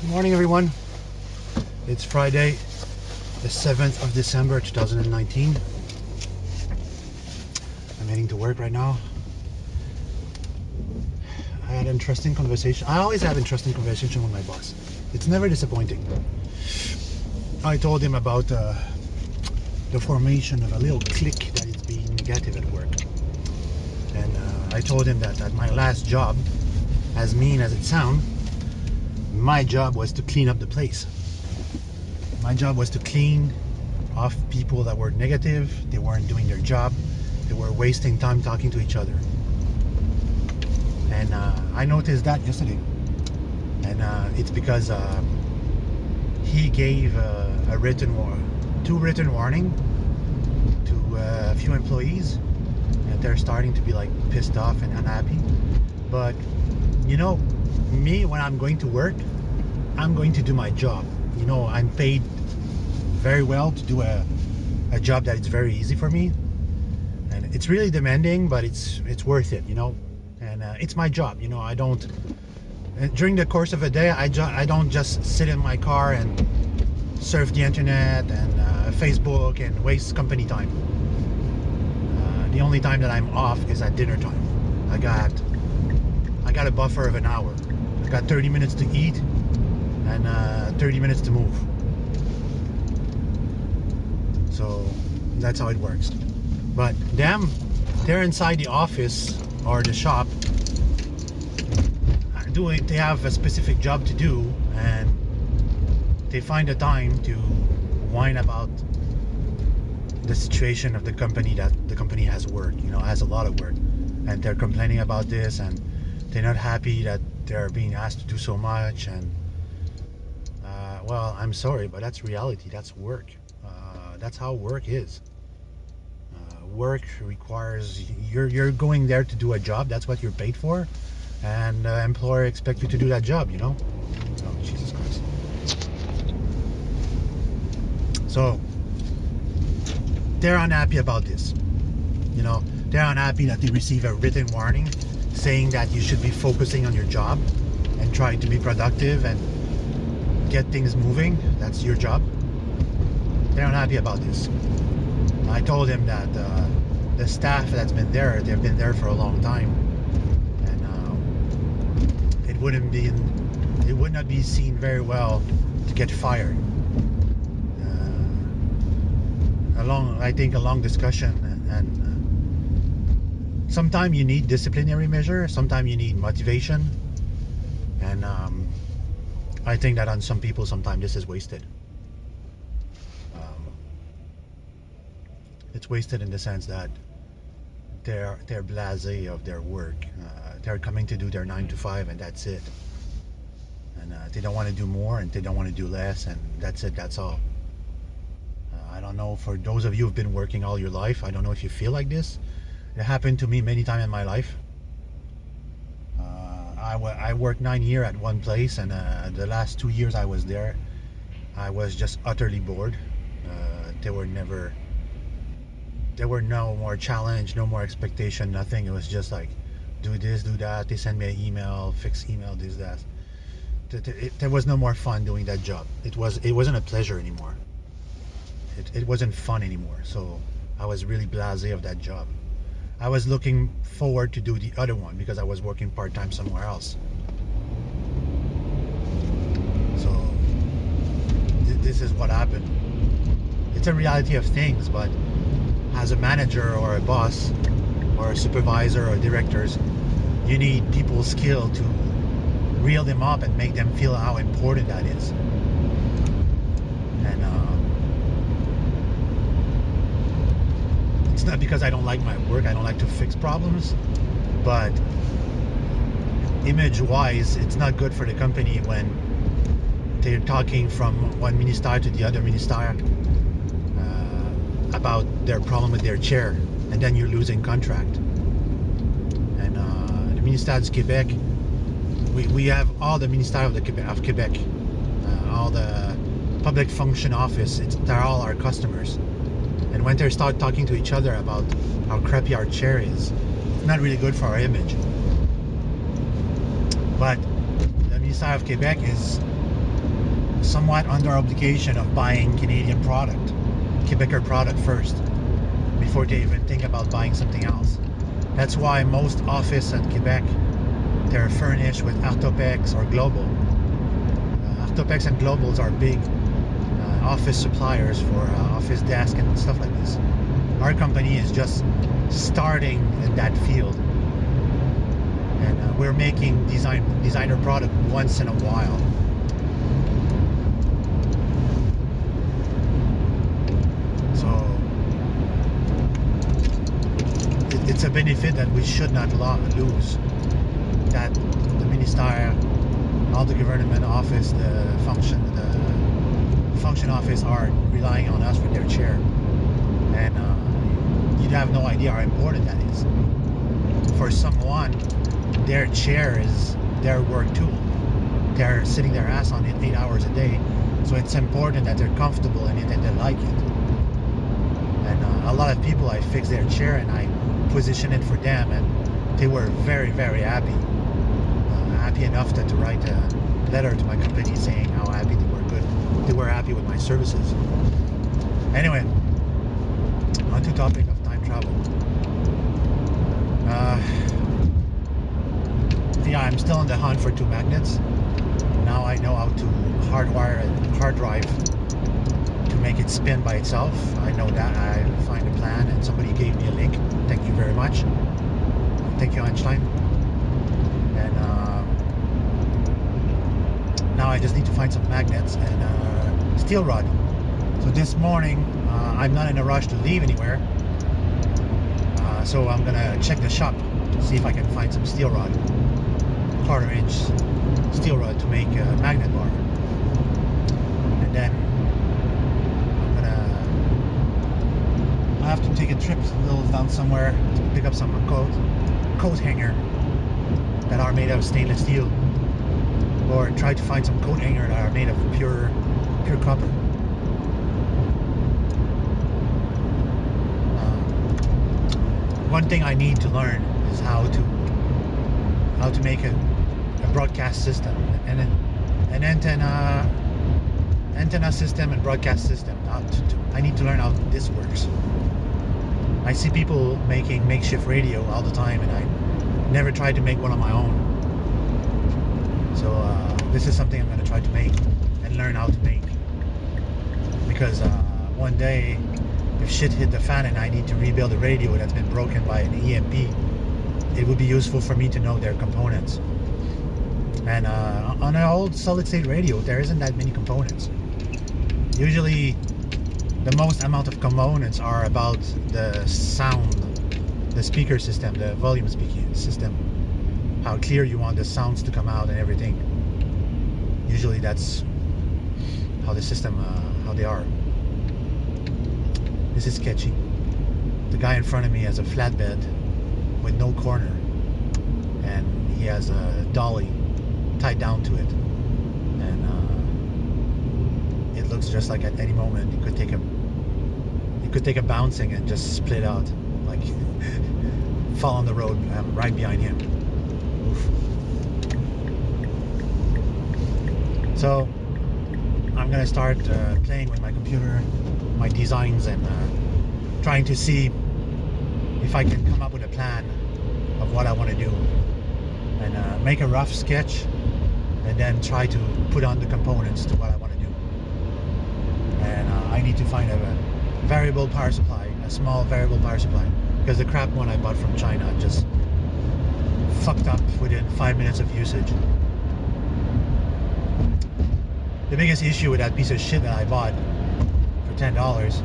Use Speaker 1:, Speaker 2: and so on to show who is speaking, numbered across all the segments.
Speaker 1: Good morning, everyone. It's Friday, the 7th of December, 2019. I'm heading to work right now. I had an interesting conversation. I always have interesting conversation with my boss. It's never disappointing. I told him about the formation of a little clique that is being negative at work. And I told him that at my last job, as mean as it sounds, my job was to clean up the place. My job was to clean off people that were negative. They weren't doing their job. They were wasting time talking to each other. And I noticed that yesterday. And it's because he gave two written warning to a few employees. And they're starting to be like pissed off and unhappy. But you know, me, when I'm going to work, I'm going to do my job. You know, I'm paid very well to do a job that is very easy for me, and it's really demanding, but it's worth it, you know. And it's my job, you know. I don't during the course of a day, I don't just sit in my car and surf the internet and Facebook and waste company time. The only time that I'm off is at dinner time. I got a buffer of an hour. I got 30 minutes to eat and 30 minutes to move. So that's how it works. But them, they're inside the office or the shop doing, they have a specific job to do, and they find the time to whine about the situation of the company, that the company has work, you know, has a lot of work, and they're complaining about this, and they're not happy that they're being asked to do so much. And well, I'm sorry, but that's reality. That's work. That's how work is. Work requires, you're going there to do a job. That's what you're paid for, and the employer expects you to do that job, you know. Oh, Jesus Christ. So they're unhappy about this, you know. They're unhappy that they receive a written warning saying that you should be focusing on your job and trying to be productive and get things moving. That's your job. They're unhappy about this. I told him that the staff that's been there, they've been there for a long time, and it would not be seen very well to get fired. I think a long discussion, and sometimes you need disciplinary measure, sometimes you need motivation, and I think that on some people sometimes this is wasted. It's wasted in the sense that they're blasé of their work. They're coming to do their 9 to 5 and that's it, and they don't want to do more and they don't want to do less, and that's it, that's all. I don't know, for those of you who've been working all your life, I don't know if you feel like this. It happened to me many times in my life. I worked 9 years at one place, and the last 2 years I was there, I was just utterly bored. There were no more challenge, no more expectation, nothing. It was just like, do this, do that. They send me an email, fix email, this, that. There was no more fun doing that job. It wasn't a pleasure anymore. It wasn't fun anymore. So I was really blasé of that job. I was looking forward to do the other one because I was working part-time somewhere else. So this is what happened. It's a reality of things, but as a manager or a boss or a supervisor or directors, you need people's skill to reel them up and make them feel how important that is. And it's not because I don't like my work, I don't like to fix problems, but image-wise, it's not good for the company when they're talking from one minister to the other minister about their problem with their chair, and then you're losing contract. And the Ministère du Québec, we have all the Ministère of Quebec, all the public function office, they're all our customers. And when they start talking to each other about how crappy our chair is, it's not really good for our image. But the Ministère of Quebec is somewhat under obligation of buying Canadian product, Quebecer product first, before they even think about buying something else. That's why most offices in Quebec, they're furnished with Artopex or Global. Artopex and Globals are big office suppliers for office desk and stuff like this. Our company is just starting in that field, and we're making designer product once in a while. So it's a benefit that we should not lose. That the ministère, all the government office, the function office are relying on us for their chair, and you'd have no idea how important that is. For someone, their chair is their work tool. They're sitting their ass on it 8 hours a day, so it's important that they're comfortable in it and they like it. And a lot of people, I fix their chair and I position it for them, and they were very, very happy. Happy enough to write a letter to my company saying how happy they were. They were happy with my services. Anyway, on to topic of time travel. Yeah, I'm still on the hunt for 2 magnets. Now I know how to hardwire a hard drive to make it spin by itself. I know that. I find a plan, and somebody gave me a link. Thank you very much. Thank you, Einstein. And now I just need to find some magnets and steel rod. So this morning, I'm not in a rush to leave anywhere. So I'm gonna check the shop, see if I can find some steel rod, 1/4 inch steel rod to make a magnet bar. And then I have to take a trip a little down somewhere to pick up some coat hanger that are made of stainless steel, or try to find some coat hanger that are made of pure copper. One thing I need to learn is how to make a broadcast system and an antenna system and broadcast system. I need to learn how this works. I see people making makeshift radio all the time, and I never tried to make one on my own. So this is something I'm going to try to make and learn how to make, because one day, if shit hit the fan and I need to rebuild a radio that's been broken by an EMP, it would be useful for me to know their components. And on an old solid-state radio, there isn't that many components. Usually, the most amount of components are about the sound, the speaker system, the volume speaking system, how clear you want the sounds to come out and everything. Usually that's how the system, how they are. This is sketchy. The guy in front of me has a flatbed with no corner, and he has a dolly tied down to it, and it looks just like at any moment it could take a bouncing and just split out, like fall on the road right behind him. Oof. So I'm gonna start playing with my computer, my designs, and trying to see if I can come up with a plan of what I want to do, and make a rough sketch, and then try to put on the components to what I want to do. And I need to find a variable power supply, a small variable power supply, because the crap one I bought from China just fucked up within 5 minutes of usage. The biggest issue with that piece of shit that I bought for $10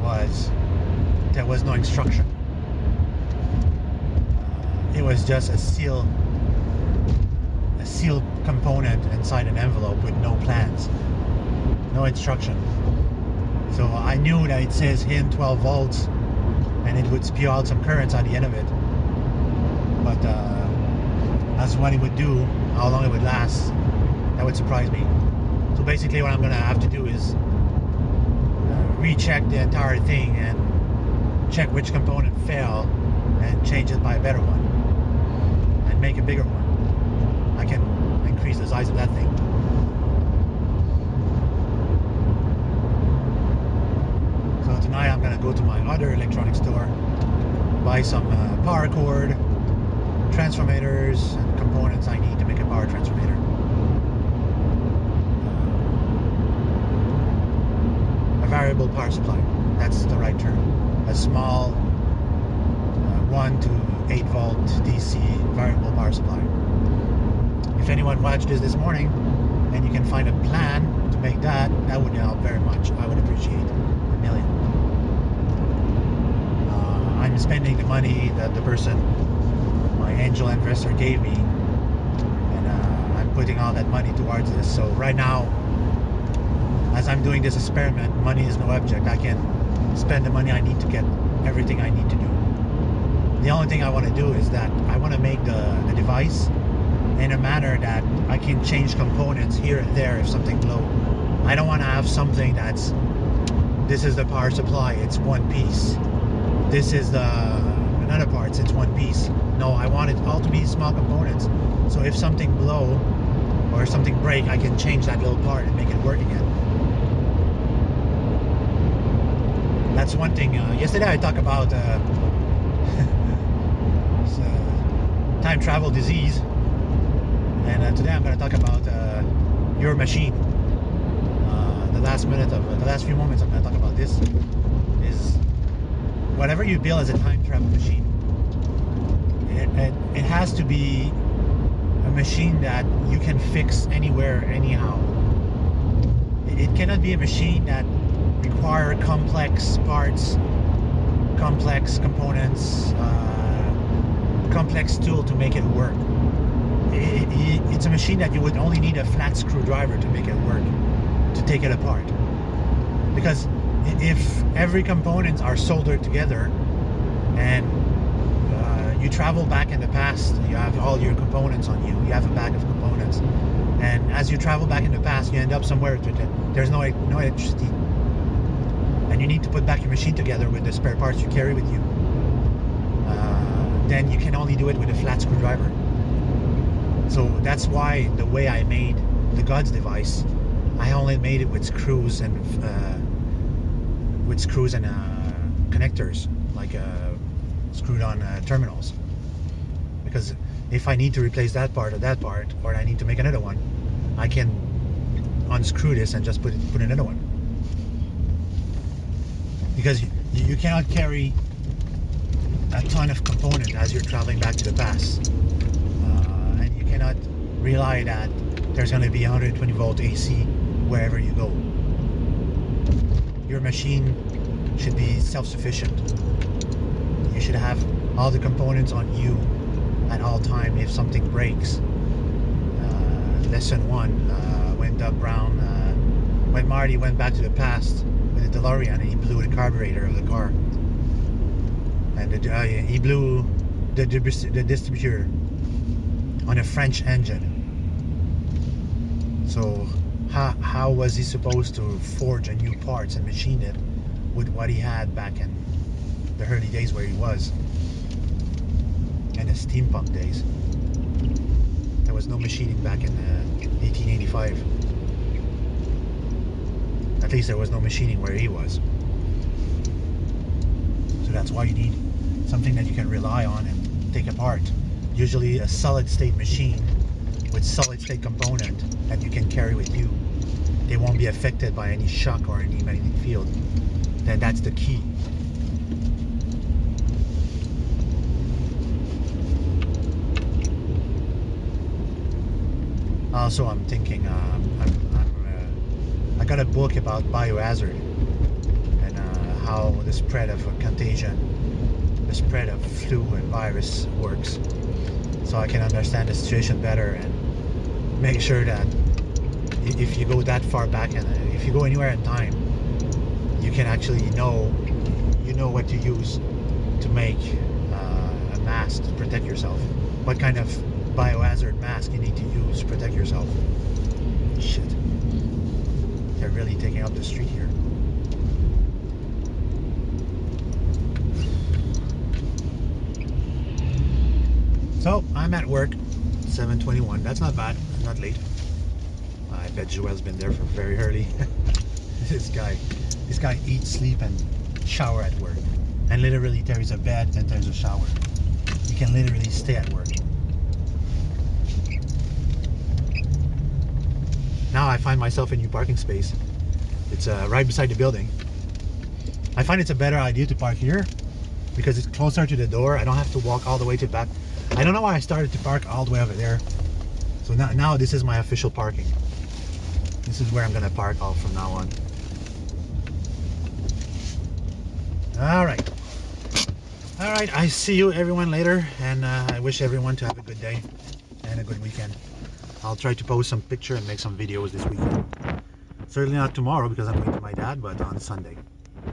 Speaker 1: was there was no instruction. It was just a sealed component inside an envelope with no plans, no instruction. So I knew that it says in 12 volts and it would spew out some currents at the end of it, but as what it would do, how long it would last, that would surprise me. So basically what I'm gonna have to do is recheck the entire thing and check which component failed and change it by a better one and make a bigger one. I can increase the size of that thing. go to my other electronics store, buy some power cord, transformators, and components I need to make a power transformator. A variable power supply, that's the right term. A small 1 to 8 volt DC variable power supply. If anyone watched this morning and you can find a plan to make that, that would help very much. I would appreciate a million. I'm spending the money that the person, my angel investor, gave me, and I'm putting all that money towards this. So right now, as I'm doing this experiment, money is no object. I can spend the money I need to get everything I need to do. The only thing I want to do is that I want to make the device in a manner that I can change components here and there if something blows. I don't want to have something that's, this is the power supply, it's one piece. This is the another parts, it's one piece. No, I want it all to be small components. So if something blow or something break, I can change that little part and make it work again. That's one thing. Yesterday I talked about time travel disease, and today I'm going to talk about your machine. The last few moments I'm going to talk about this is whatever you build as a time travel machine, it has to be a machine that you can fix anywhere, anyhow. It cannot be a machine that require complex parts, complex components, complex tool to make it work. It's a machine that you would only need a flat screwdriver to make it work, to take it apart. Because if every components are soldered together and you travel back in the past, you have all your components on you, you have a bag of components, and as you travel back in the past, you end up somewhere there's no electricity, and you need to put back your machine together with the spare parts you carry with you. Then you can only do it with a flat screwdriver. So that's why the way I made the Gods device, I only made it with screws and connectors, like screwed on terminals. Because if I need to replace that part, or I need to make another one, I can unscrew this and just put another one. Because you cannot carry a ton of components as you're traveling back to the past, and you cannot rely that there's going to be 120 volt AC wherever you go. Your machine should be self-sufficient. You should have all the components on you at all time if something breaks. Lesson 1, when Doug Brown, when Marty went back to the past with the DeLorean and he blew the carburetor of the car, and he blew the distributor on a French engine. So how was he supposed to forge a new parts and machine it with what he had back in the early days where he was, and the steam pump days? There was no machining back in 1885. At least there was no machining where he was. So that's why you need something that you can rely on and take apart. Usually a solid state machine with solid state component that you can carry with you. They won't be affected by any shock or any magnetic field. Then that's the key. Also, I'm thinking, I got a book about biohazard and how the spread of contagion, the spread of flu and virus works, so I can understand the situation better and make sure that if you go that far back and if you go anywhere in time, you can actually know what to use to make a mask to protect yourself. What kind of biohazard mask you need to use to protect yourself. Shit. They're really taking up the street here. So, I'm at work, 7:21. That's not bad. I'm not late. I bet Joel's been there from very early. This guy eats, sleep, and shower at work. And literally there is a bed and there's a shower. You can literally stay at work. Now I find myself a new parking space. It's right beside the building. I find it's a better idea to park here because it's closer to the door. I don't have to walk all the way to the back. I don't know why I started to park all the way over there. So now this is my official parking. This is where I'm gonna park all from now on. All right, I see you everyone later, and I wish everyone to have a good day and a good weekend. I'll try to post some picture and make some videos this weekend. Certainly not tomorrow because I'm going to my dad, but on Sunday.